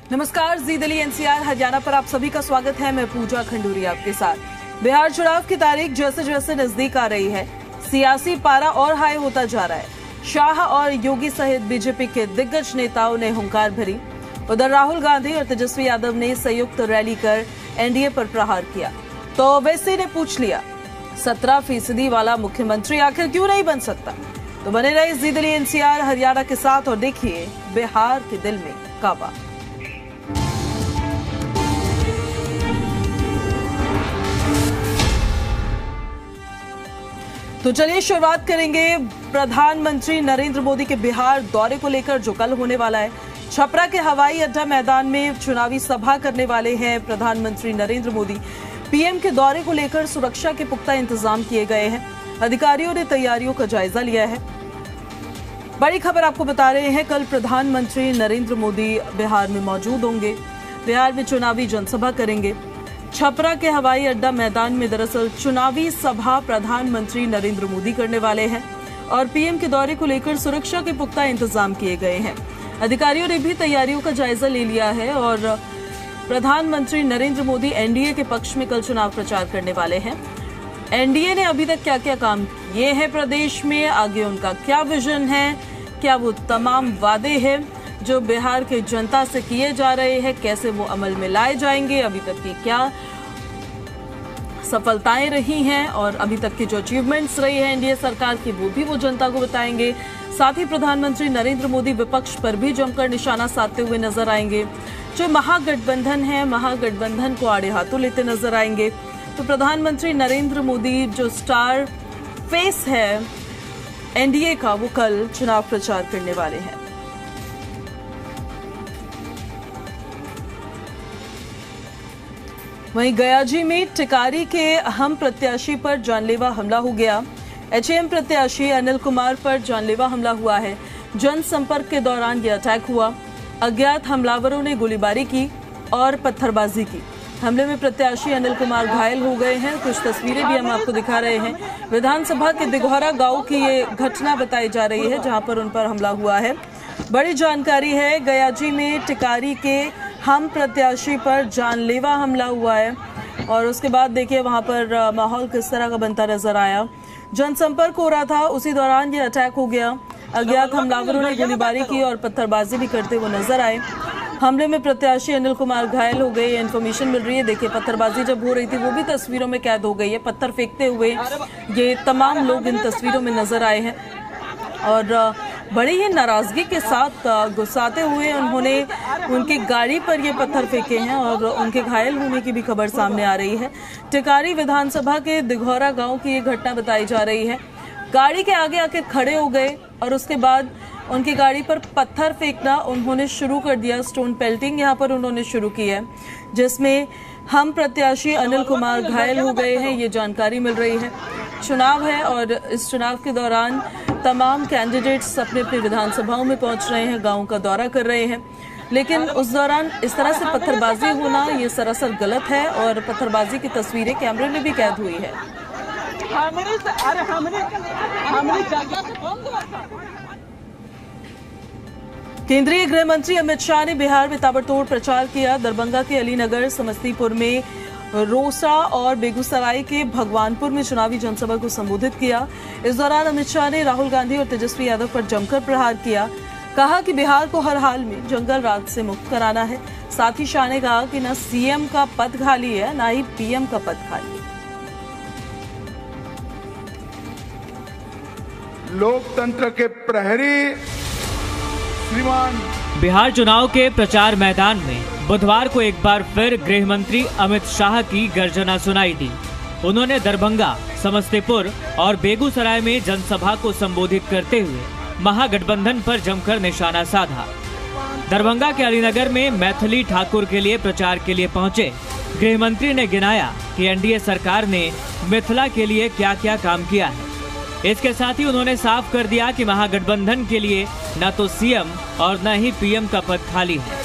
नमस्कार, जी दिल्ली एनसीआर हरियाणा पर आप सभी का स्वागत है। मैं पूजा खंडूरी आपके साथ। बिहार चुनाव की तारीख जैसे जैसे नजदीक आ रही है, सियासी पारा और हाई होता जा रहा है। शाह और योगी सहित बीजेपी के दिग्गज नेताओं ने हुंकार भरी। उधर राहुल गांधी और तेजस्वी यादव ने संयुक्त रैली कर एनडीए पर प्रहार किया। तो ओवैसी ने पूछ लिया, 17% वाला मुख्यमंत्री आखिर क्यों नहीं बन सकता? तो बने रहे जी दिल्ली एनसीआर हरियाणा के साथ और देखिए बिहार के दिल में काबा। तो चलिए शुरुआत करेंगे प्रधानमंत्री नरेंद्र मोदी के बिहार दौरे को लेकर, जो कल होने वाला है। छपरा के हवाई अड्डा मैदान में चुनावी सभा करने वाले हैं प्रधानमंत्री नरेंद्र मोदी। पीएम के दौरे को लेकर सुरक्षा के पुख्ता इंतजाम किए गए हैं। अधिकारियों ने तैयारियों का जायजा लिया है। बड़ी खबर आपको बता रहे हैं, कल प्रधानमंत्री नरेंद्र मोदी बिहार में मौजूद होंगे। बिहार में चुनावी जनसभा करेंगे। छपरा के हवाई अड्डा मैदान में दरअसल चुनावी सभा प्रधानमंत्री नरेंद्र मोदी करने वाले हैं और पीएम के दौरे को लेकर सुरक्षा के पुख्ता इंतजाम किए गए हैं। अधिकारियों ने भी तैयारियों का जायजा ले लिया है और प्रधानमंत्री नरेंद्र मोदी एनडीए के पक्ष में कल चुनाव प्रचार करने वाले हैं। एनडीए ने अभी तक क्या क्या काम किए हैं प्रदेश में, आगे उनका क्या विजन है, क्या वो तमाम वादे हैं जो बिहार के जनता से किए जा रहे हैं, कैसे वो अमल में लाए जाएंगे, अभी तक की क्या सफलताएं रही हैं और अभी तक की जो अचीवमेंट्स रही है एनडीए सरकार की, वो भी वो जनता को बताएंगे। साथ ही प्रधानमंत्री नरेंद्र मोदी विपक्ष पर भी जमकर निशाना साधते हुए नजर आएंगे। जो महागठबंधन है, महागठबंधन को आड़े हाथों लेते नजर आएंगे। तो प्रधानमंत्री नरेंद्र मोदी जो स्टार फेस है एनडीए का, वो कल चुनाव प्रचार करने वाले हैं। वहीं गयाजी में टिकारी के अहम प्रत्याशी पर जानलेवा हमला हो गया। एचएम प्रत्याशी अनिल कुमार पर जानलेवा हमला हुआ है। जनसंपर्क के दौरान यह अटैक हुआ। अज्ञात हमलावरों ने गोलीबारी की और पत्थरबाजी की। हमले में प्रत्याशी अनिल कुमार घायल हो गए हैं। कुछ तस्वीरें भी हम आपको दिखा रहे हैं। विधानसभा के दिघौरा गांव की ये घटना बताई जा रही है जहां पर उन पर हमला हुआ है। बड़ी जानकारी है, गयाजी में टिकारी के हम प्रत्याशी पर जानलेवा हमला हुआ है और उसके बाद देखिए वहां पर माहौल किस तरह का बनता नजर आया। जनसंपर्क हो रहा था, उसी दौरान ये अटैक हो गया। अज्ञात हमलावरों ने गोलीबारी की और पत्थरबाजी भी करते हुए नजर आए। हमले में प्रत्याशी अनिल कुमार घायल हो गए, इन्फॉर्मेशन मिल रही है। देखिए पत्थरबाजी जब हो रही थी वो भी तस्वीरों में कैद हो गई है। पत्थर फेंकते हुए ये तमाम लोग इन तस्वीरों में नजर आए हैं और बड़ी ही नाराजगी के साथ गुस्साते हुए उन्होंने उनकी गाड़ी पर ये पत्थर फेंके हैं और उनके घायल होने की भी खबर सामने आ रही है। टिकारी विधानसभा के दिघौरा गांव की ये घटना बताई जा रही है। गाड़ी के आगे आके खड़े हो गए और उसके बाद उनकी गाड़ी पर पत्थर फेंकना उन्होंने शुरू कर दिया। स्टोन पेल्टिंग यहाँ पर उन्होंने शुरू की है, जिसमें हम प्रत्याशी अनिल कुमार घायल हो गए हैं, ये जानकारी मिल रही है। चुनाव है और इस चुनाव के दौरान तमाम कैंडिडेट्स अपने अपने विधानसभाओं में पहुंच रहे हैं, गांव का दौरा कर रहे हैं, लेकिन उस दौरान इस तरह से पत्थरबाजी होना ये सरासर गलत है और पत्थरबाजी की तस्वीरें कैमरे में भी कैद हुई है। केंद्रीय गृह मंत्री अमित शाह ने बिहार में ताबड़तोड़ प्रचार किया। दरभंगा के अलीनगर, समस्तीपुर में रोसा और बेगूसराय के भगवानपुर में चुनावी जनसभा को संबोधित किया। इस दौरान अमित शाह ने राहुल गांधी और तेजस्वी यादव पर जमकर प्रहार किया। कहा कि बिहार को हर हाल में जंगल राज से मुक्त कराना है। साथ ही शाह ने कहा कि न सीएम का पद खाली है, न ही पीएम का पद खाली है। लोकतंत्र के प्रहरी श्रीमान। बिहार चुनाव के प्रचार मैदान में बुधवार को एक बार फिर गृह मंत्री अमित शाह की गर्जना सुनाई दी। उन्होंने दरभंगा, समस्तीपुर और बेगूसराय में जनसभा को संबोधित करते हुए महागठबंधन पर जमकर निशाना साधा। दरभंगा के अलीनगर में मैथिली ठाकुर के लिए प्रचार के लिए पहुंचे गृह मंत्री ने गिनाया कि एनडीए सरकार ने मिथिला के लिए क्या क्या काम किया है। इसके साथ ही उन्होंने साफ कर दिया कि महागठबंधन के लिए न तो सीएम और न ही पीएम का पद खाली है।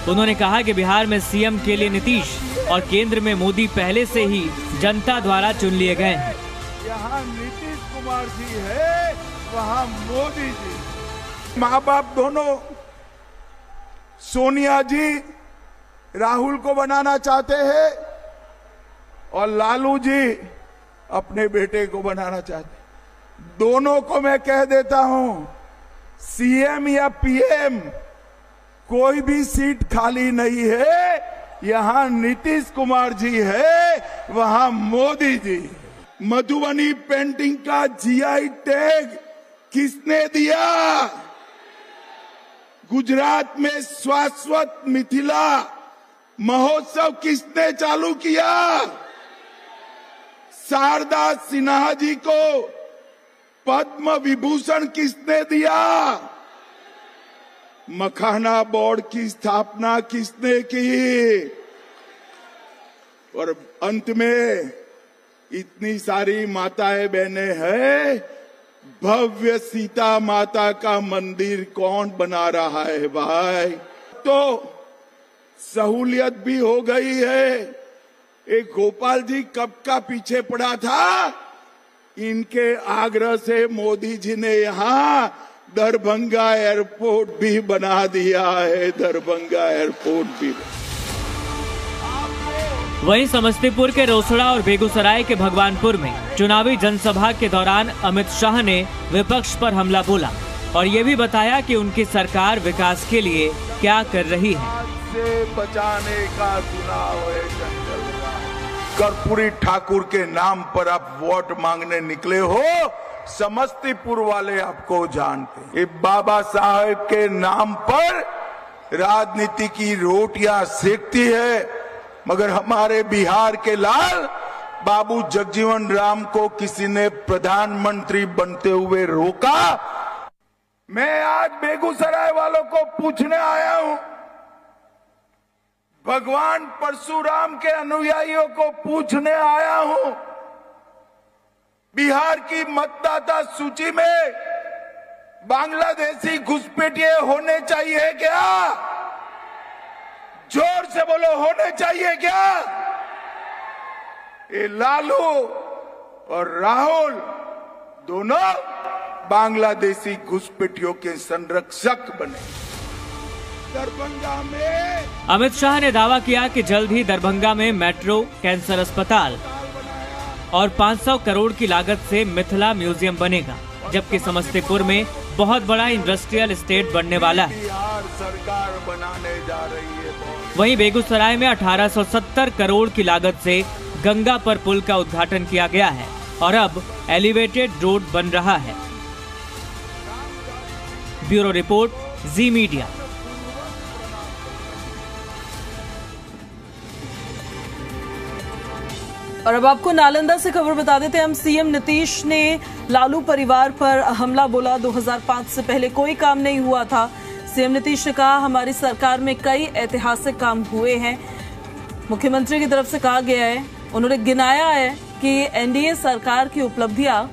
उन्होंने कहा कि बिहार में सीएम के लिए नीतीश और केंद्र में मोदी पहले से ही जनता द्वारा चुन लिए गए हैं। यहाँ नीतीश कुमार जी है, वहाँ मोदी जी। माँ बाप दोनों, सोनिया जी राहुल को बनाना चाहते हैं और लालू जी अपने बेटे को बनाना चाहते हैं। दोनों को मैं कह देता हूं, सीएम या पीएम कोई भी सीट खाली नहीं है। यहां नीतीश कुमार जी है, वहां मोदी जी। मधुबनी पेंटिंग का जीआई टैग किसने दिया? गुजरात में शाश्वत मिथिला महोत्सव किसने चालू किया? शारदा सिन्हा जी को पद्म विभूषण किसने दिया? मखाना बोर्ड की स्थापना किसने की? और अंत में इतनी सारी माताएं बहनें हैं, भव्य सीता माता का मंदिर कौन बना रहा है भाई? तो सहूलियत भी हो गई है। एक गोपाल जी कब का पीछे पड़ा था? इनके आग्रह से मोदी जी ने यहाँ दरभंगा एयरपोर्ट भी बना दिया है। दरभंगा एयरपोर्ट भी। वहीं समस्तीपुर के रोसड़ा और बेगूसराय के भगवानपुर में चुनावी जनसभा के दौरान अमित शाह ने विपक्ष पर हमला बोला और ये भी बताया कि उनकी सरकार विकास के लिए क्या कर रही है। से बचाने का चुनाव है जंगल का। कर्पूरी ठाकुर के नाम पर आप वोट मांगने निकले हो, समस्तीपुर वाले आपको जानते। ये बाबा साहेब के नाम पर राजनीति की रोटियां सेकती है, मगर हमारे बिहार के लाल बाबू जगजीवन राम को किसी ने प्रधानमंत्री बनते हुए रोका? मैं आज बेगूसराय वालों को पूछने आया हूं, भगवान परशुराम के अनुयायियों को पूछने आया हूं, बिहार की मतदाता सूची में बांग्लादेशी घुसपैठिए होने चाहिए क्या? जोर से बोलो, होने चाहिए क्या? ये लालू और राहुल दोनों बांग्लादेशी घुसपैठियों के संरक्षक बने। दरभंगा में अमित शाह ने दावा किया कि जल्द ही दरभंगा में मेट्रो, कैंसर अस्पताल और 500 करोड़ की लागत से मिथिला म्यूजियम बनेगा, जबकि समस्तीपुर में बहुत बड़ा इंडस्ट्रियल एस्टेट बनने वाला है। बिहार सरकार बनाने जा रही है। वहीं बेगूसराय में 1870 करोड़ की लागत से गंगा पर पुल का उद्घाटन किया गया है और अब एलिवेटेड रोड बन रहा है। ब्यूरो रिपोर्ट, जी मीडिया। और अब आपको नालंदा से खबर बता देते हैं हम। सीएम नीतीश ने लालू परिवार पर हमला बोला। 2005 से पहले कोई काम नहीं हुआ था। सीएम नीतीश ने कहा, हमारी सरकार में कई ऐतिहासिक काम हुए हैं। मुख्यमंत्री की तरफ से कहा गया है, उन्होंने गिनाया है कि एनडीए सरकार की उपलब्धियां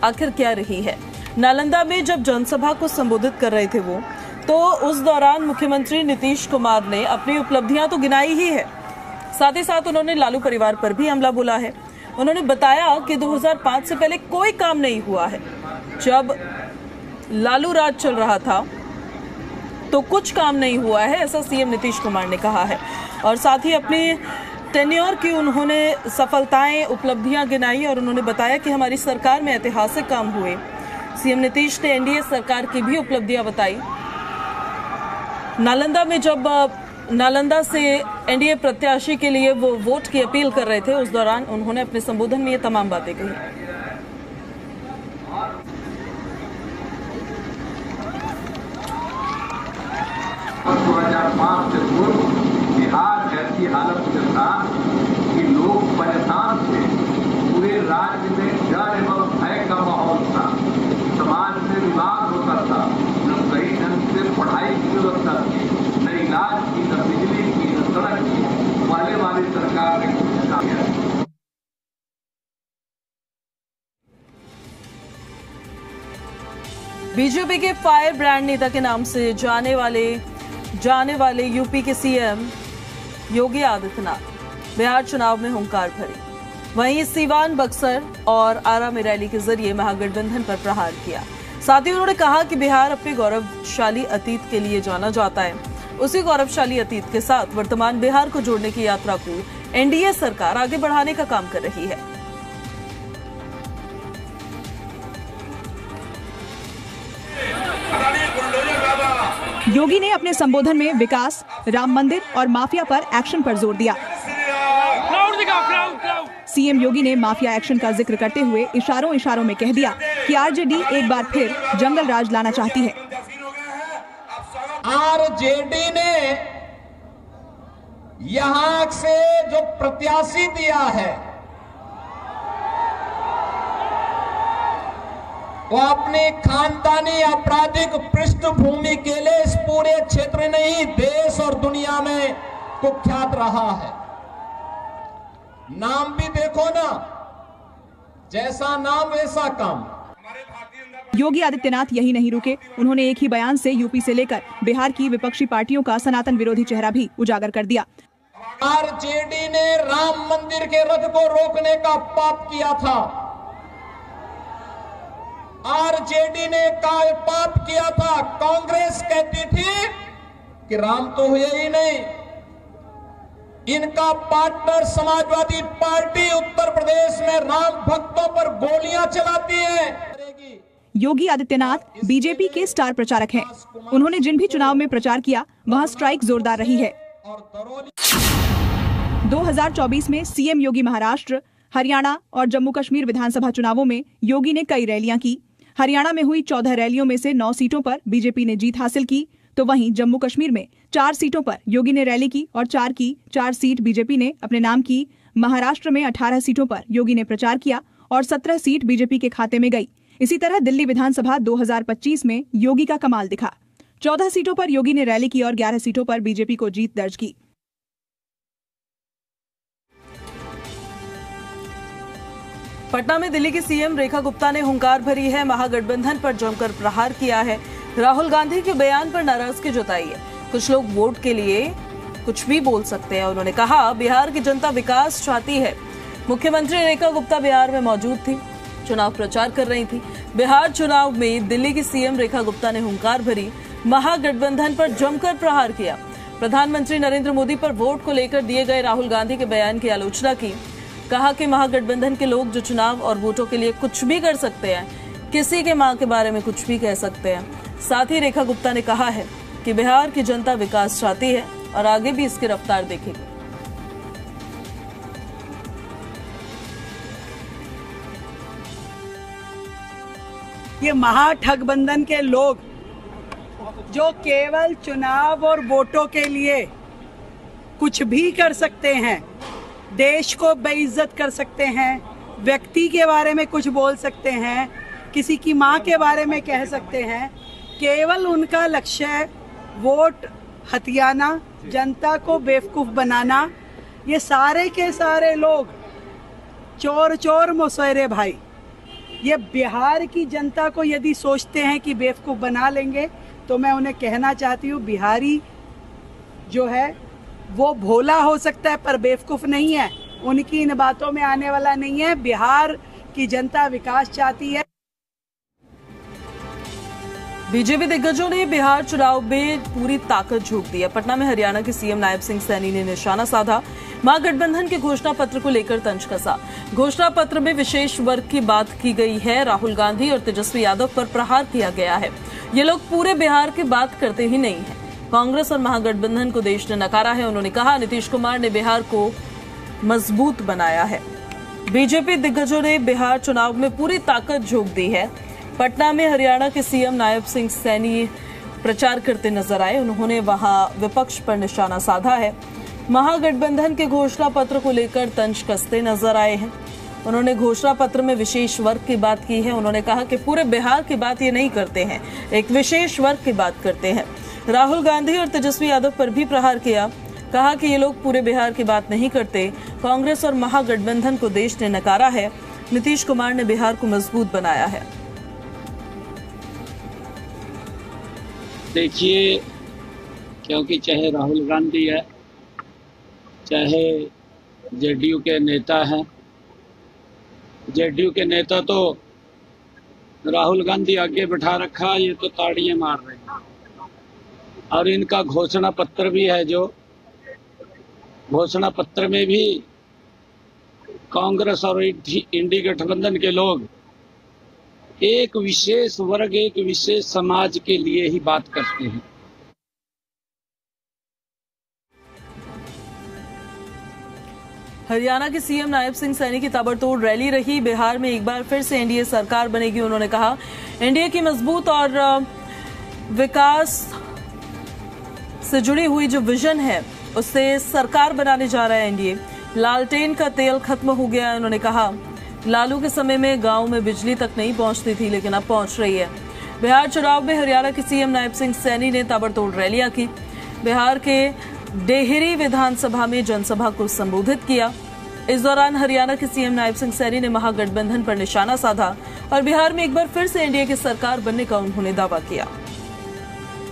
आखिर क्या रही है। नालंदा में जब जनसभा को संबोधित कर रहे थे वो, तो उस दौरान मुख्यमंत्री नीतीश कुमार ने अपनी उपलब्धियां तो गिनाई ही है, साथ ही साथ उन्होंने लालू परिवार पर भी हमला बोला है। उन्होंने बताया कि 2005 से पहले कोई काम नहीं हुआ है। जब लालू राज चल रहा था तो कुछ काम नहीं हुआ है, ऐसा सीएम नीतीश कुमार ने कहा है। और साथ ही अपनी टेन्योर की उन्होंने सफलताएं, उपलब्धियां गिनाई और उन्होंने बताया कि हमारी सरकार में ऐतिहासिक काम हुए। सीएम नीतीश ने एनडीए सरकार की भी उपलब्धियां बताई। नालंदा में जब नालंदा से एनडीए प्रत्याशी के लिए वो वोट की अपील कर रहे थे, उस दौरान उन्होंने अपने संबोधन में ये तमाम बातें कही। 2005 से पूर्व बिहार ऐसी हालत में था कि लोग परेशान थे। पूरे राज्य में डर एवं भय का माहौल था। समाज में विवाद होता था, न सही ढंग से पढ़ाई की व्यवस्था थी, न इलाज की, न बिजली की, न सड़क की। पहले वाली सरकार ने कुछ काम किया। बीजेपी के फायर ब्रांड नेता के नाम से जाने वाले यूपी के सीएम योगी आदित्यनाथ बिहार चुनाव में हुंकार भरी। वहीं सीवान, बक्सर और आरा में रैली के जरिए महागठबंधन पर प्रहार किया। साथ ही उन्होंने कहा कि बिहार अपने गौरवशाली अतीत के लिए जाना जाता है। उसी गौरवशाली अतीत के साथ वर्तमान बिहार को जोड़ने की यात्रा को एनडीए सरकार आगे बढ़ाने का काम कर रही है। योगी ने अपने संबोधन में विकास, राम मंदिर और माफिया पर एक्शन पर जोर दिया। सीएम योगी ने माफिया एक्शन का जिक्र करते हुए इशारों में कह दिया कि आरजेडी एक बार फिर जंगल राज लाना चाहती है। आरजेडी ने यहां से जो प्रत्याशी दिया है वो अपनी खानदानी आपराधिक पृष्ठभूमि के लिए इस पूरे क्षेत्र नहीं देश और दुनिया में कुख्यात रहा है। नाम भी देखो ना, जैसा नाम वैसा काम। योगी आदित्यनाथ यही नहीं रुके, उन्होंने एक ही बयान से यूपी से लेकर बिहार की विपक्षी पार्टियों का सनातन विरोधी चेहरा भी उजागर कर दिया। आरजेडी ने राम मंदिर के रथ को रोकने का पाप किया था। आरजेडी ने पाप किया था। कांग्रेस कहती थी कि राम तो हुए ही नहीं। इनका पार्टनर समाजवादी पार्टी उत्तर प्रदेश में राम भक्तों पर गोलियां चलाती है। योगी आदित्यनाथ बीजेपी के स्टार प्रचारक हैं। उन्होंने जिन भी चुनाव में प्रचार किया वहां स्ट्राइक जोरदार रही है। 2024 में सीएम योगी महाराष्ट्र, हरियाणा और जम्मू कश्मीर विधानसभा चुनावों में योगी ने कई रैलियां की। हरियाणा में हुई 14 रैलियों में से 9 सीटों पर बीजेपी ने जीत हासिल की, तो वहीं जम्मू कश्मीर में 4 सीटों पर योगी ने रैली की और 4 सीट बीजेपी ने अपने नाम की। महाराष्ट्र में 18 सीटों पर योगी ने प्रचार किया और 17 सीट बीजेपी के खाते में गई। इसी तरह दिल्ली विधानसभा 2025 में योगी का कमाल दिखा। 14 सीटों पर योगी ने रैली की और 11 सीटों पर बीजेपी को जीत दर्ज की। पटना में दिल्ली की सीएम रेखा गुप्ता ने हुंकार भरी है, महागठबंधन पर जमकर प्रहार किया है। राहुल गांधी के बयान पर नाराजगी जताई है। कुछ लोग वोट के लिए कुछ भी बोल सकते हैं, उन्होंने कहा। बिहार की जनता विकास चाहती है। मुख्यमंत्री रेखा गुप्ता बिहार में मौजूद थी, चुनाव प्रचार कर रही थी। बिहार चुनाव में दिल्ली की सीएम रेखा गुप्ता ने हुंकार भरी, महागठबंधन पर जमकर प्रहार किया। प्रधानमंत्री नरेंद्र मोदी पर वोट को लेकर दिए गए राहुल गांधी के बयान की आलोचना की। कहा कि महागठबंधन के लोग जो चुनाव और वोटों के लिए कुछ भी कर सकते हैं, किसी के मां के बारे में कुछ भी कह सकते हैं। साथ ही रेखा गुप्ता ने कहा है कि बिहार की जनता विकास चाहती है और आगे भी इसकी रफ्तार देखेगी। ये महागठबंधन के लोग जो केवल चुनाव और वोटों के लिए कुछ भी कर सकते हैं, देश को बेइज्जत कर सकते हैं, व्यक्ति के बारे में कुछ बोल सकते हैं, किसी की मां के बारे में कह सकते हैं, केवल उनका लक्ष्य है वोट हथियाना, जनता को बेवकूफ बनाना। ये सारे के सारे लोग चोर चोर मौसेरे भाई। ये बिहार की जनता को यदि सोचते हैं कि बेवकूफ बना लेंगे, तो मैं उन्हें कहना चाहती हूँ बिहारी जो है वो भोला हो सकता है पर बेवकूफ नहीं है। उनकी इन बातों में आने वाला नहीं है। बिहार की जनता विकास चाहती है। बीजेपी दिग्गजों ने बिहार चुनाव में पूरी ताकत झोंक दी है। पटना में हरियाणा के सीएम नायब सिंह सैनी ने निशाना साधा। महागठबंधन के घोषणा पत्र को लेकर तंज कसा। घोषणा पत्र में विशेष वर्ग की बात की गई है। राहुल गांधी और तेजस्वी यादव पर प्रहार किया गया है। ये लोग पूरे बिहार की बात करते ही नहीं है। कांग्रेस और महागठबंधन को देश ने नकारा है। उन्होंने कहा नीतीश कुमार ने बिहार को मजबूत बनाया है। बीजेपी दिग्गजों ने बिहार चुनाव में पूरी ताकत झोंक दी है। पटना में हरियाणा के सीएम नायब सिंह सैनी प्रचार करते नजर आए। उन्होंने वहां विपक्ष पर निशाना साधा है। महागठबंधन के घोषणा पत्र को लेकर तंज कसते नजर आए हैं। उन्होंने घोषणा पत्र में विशेष वर्ग की बात की है। उन्होंने कहा कि पूरे बिहार की बात ये नहीं करते हैं, एक विशेष वर्ग की बात करते हैं। राहुल गांधी और तेजस्वी यादव पर भी प्रहार किया। कहा कि ये लोग पूरे बिहार की बात नहीं करते। कांग्रेस और महागठबंधन को देश ने नकारा है। नीतीश कुमार ने बिहार को मजबूत बनाया है। देखिए, क्योंकि चाहे राहुल गांधी है, चाहे जेडीयू के नेता हैं, जेडीयू के नेता तो राहुल गांधी आगे बैठा रखा, ये तो ताड़ियां मार रहे हैं। और इनका घोषणा पत्र भी है, जो घोषणा पत्र में भी कांग्रेस और इंडी गठबंधन के लोग एक विशेष वर्ग, एक विशेष समाज के लिए ही बात करते हैं। हरियाणा के सीएम नायब सिंह सैनी की ताबड़तोड़ रैली रही। बिहार में एक बार फिर से एनडीए सरकार बनेगी। उन्होंने कहा एनडीए की मजबूत और विकास से जुड़ी हुई जो विजन है उससे सरकार बनाने जा रहा है एनडीए। लालटेन का तेल खत्म हो गया। उन्होंने कहा लालू के समय में गांव में बिजली तक नहीं पहुंचती थी, लेकिन अब पहुंच रही है। बिहार चुनाव में हरियाणा के सीएम नायब सिंह सैनी ने ताबड़तोड़ रैलियां की। बिहार के डेहरी विधानसभा में जनसभा को संबोधित किया। इस दौरान हरियाणा के सीएम नायब सिंह सैनी ने महागठबंधन पर निशाना साधा और बिहार में एक बार फिर से एनडीए की सरकार बनने का उन्होंने दावा किया।